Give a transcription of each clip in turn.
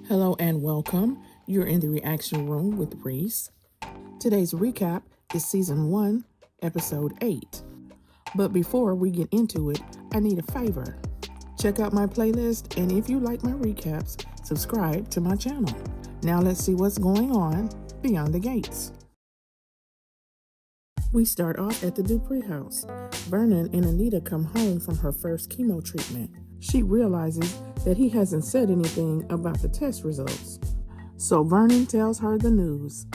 Hello and welcome. You're in the reaction room with Rese. Today's recap is season 1, episode 8. But before we get into it, I need a favor. Check out my playlist, and if you like my recaps, subscribe to my channel. Now let's see what's going on beyond the gates. We start off at the Dupree house. Vernon and Anita come home from her first chemo treatment. She realizes that he hasn't said anything about the test results. So Vernon tells her the news.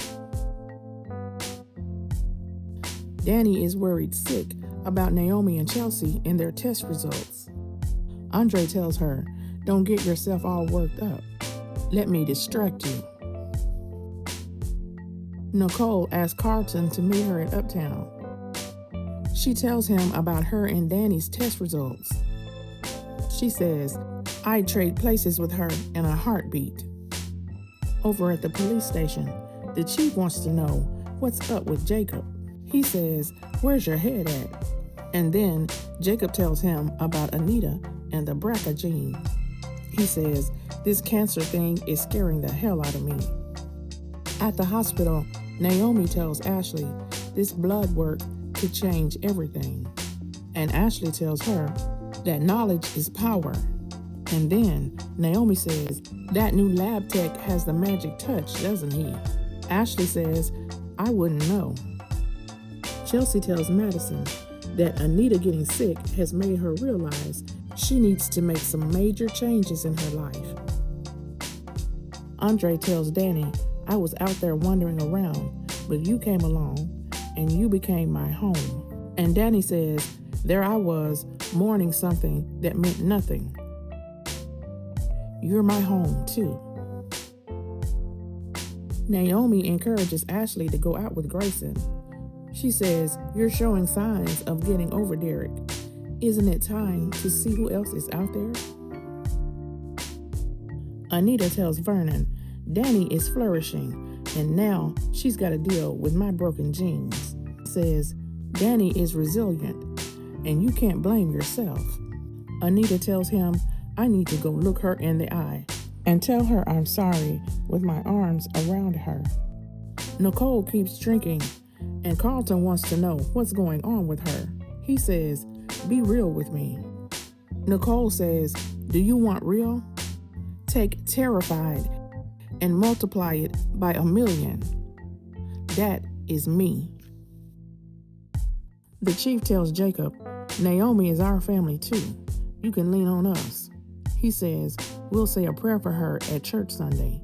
Dani is worried sick about Naomi and Chelsea and their test results. Andre tells her, "Don't get yourself all worked up. Let me distract you." Nicole asks Carlton to meet her at Uptown. She tells him about her and Dani's test results. She says, "I'd trade places with her in a heartbeat." Over at the police station, the chief wants to know what's up with Jacob. He says, "Where's your head at?" And then Jacob tells him about Anita and the BRCA gene. He says, "This cancer thing is scaring the hell out of me." At the hospital, Naomi tells Ashley this blood work could change everything. And Ashley tells her that knowledge is power. And then Naomi says, "That new lab tech has the magic touch, doesn't he?" Ashley says, "I wouldn't know." Chelsea tells Madison that Anita getting sick has made her realize she needs to make some major changes in her life. Andre tells Dani, "I was out there wandering around, but you came along and you became my home." And Dani says, "There I was, mourning something that meant nothing. You're my home, too." Naomi encourages Ashley to go out with Grayson. She says, "You're showing signs of getting over Derek. Isn't it time to see who else is out there?" Anita tells Vernon, "Dani is flourishing, and now she's got to deal with my broken genes." Says, "Dani is resilient, and you can't blame yourself." Anita tells him, "I need to go look her in the eye and tell her I'm sorry with my arms around her." Nicole keeps drinking, and Carlton wants to know what's going on with her. He says, "Be real with me." Nicole says, "Do you want real? Take terrified and multiply it by 1,000,000. That is me." The chief tells Jacob, "Naomi is our family too. You can lean on us." He says, "We'll say a prayer for her at church Sunday,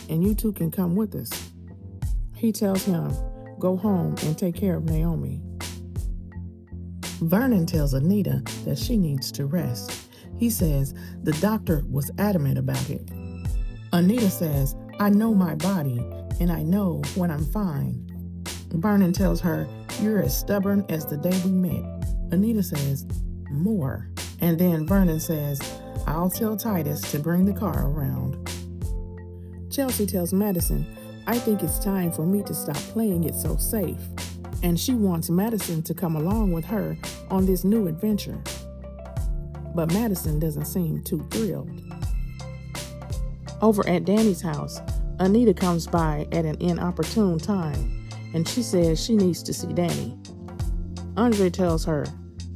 and you two can come with us." He tells him, "Go home and take care of Naomi." Vernon tells Anita that she needs to rest. He says the doctor was adamant about it. Anita says, "I know my body, and I know when I'm fine." Vernon tells her, "You're as stubborn as the day we met." Anita says, "More." And then Vernon says, "I'll tell Titus to bring the car around." Chelsea tells Madison, "I think it's time for me to stop playing it so safe." And she wants Madison to come along with her on this new adventure. But Madison doesn't seem too thrilled. Over at Dani's house, Anita comes by at an inopportune time, and she says she needs to see Dani. Andre tells her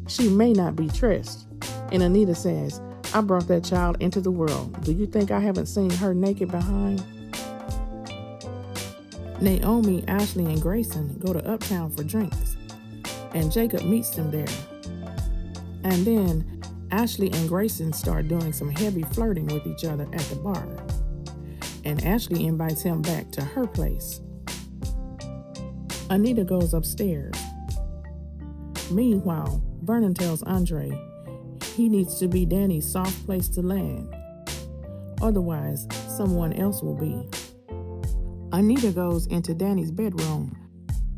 she may not be trust, and Anita says, "I brought that child into the world. Do you think I haven't seen her naked behind?" Naomi, Ashley, and Grayson go to Uptown for drinks, and Jacob meets them there. And then Ashley and Grayson start doing some heavy flirting with each other at the bar, and Ashley invites him back to her place. Anita goes upstairs. Meanwhile, Vernon tells Andre he needs to be Dani's soft place to land. Otherwise, someone else will be. Anita goes into Dani's bedroom,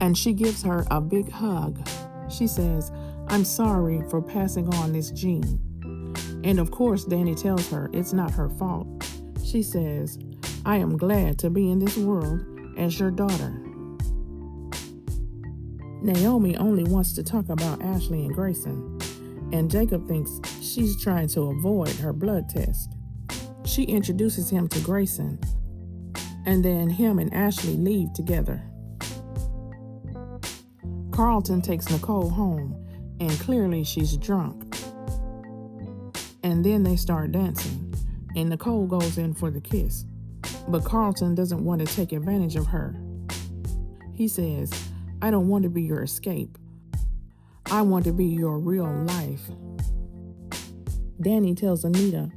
and she gives her a big hug. She says, "I'm sorry for passing on this gene." And of course, Dani tells her it's not her fault. She says, "I am glad to be in this world as your daughter." Naomi only wants to talk about Ashley and Grayson, and Jacob thinks she's trying to avoid her blood test. She introduces him to Grayson, and then him and Ashley leave together. Carlton takes Nicole home, and clearly she's drunk. And then they start dancing, and Nicole goes in for the kiss. But Carlton doesn't want to take advantage of her. He says, "I don't want to be your escape. I want to be your real life." Dani tells Anita,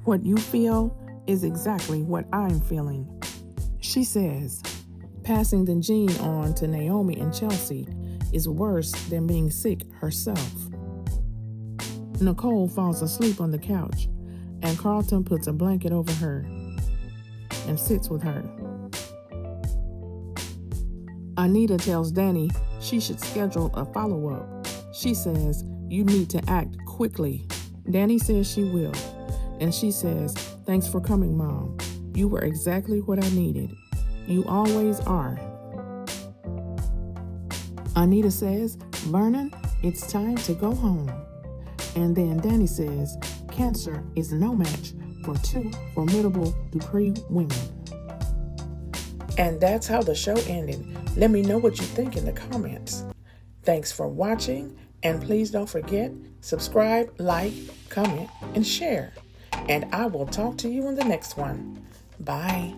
"What you feel is exactly what I'm feeling." She says, passing the gene on to Naomi and Chelsea is worse than being sick herself. Nicole falls asleep on the couch, and Carlton puts a blanket over her and sits with her. Anita tells Dani she should schedule a follow-up. She says, "You need to act quickly." Dani says she will, and she says, "Thanks for coming, Mom. You were exactly what I needed. You always are." Anita says, "Vernon, it's time to go home." And then Dani says, "Cancer is no match for two formidable Dupree women." And that's how the show ended. Let me know what you think in the comments. Thanks for watching, and please don't forget, subscribe, like, comment, and share. And I will talk to you in the next one. Bye.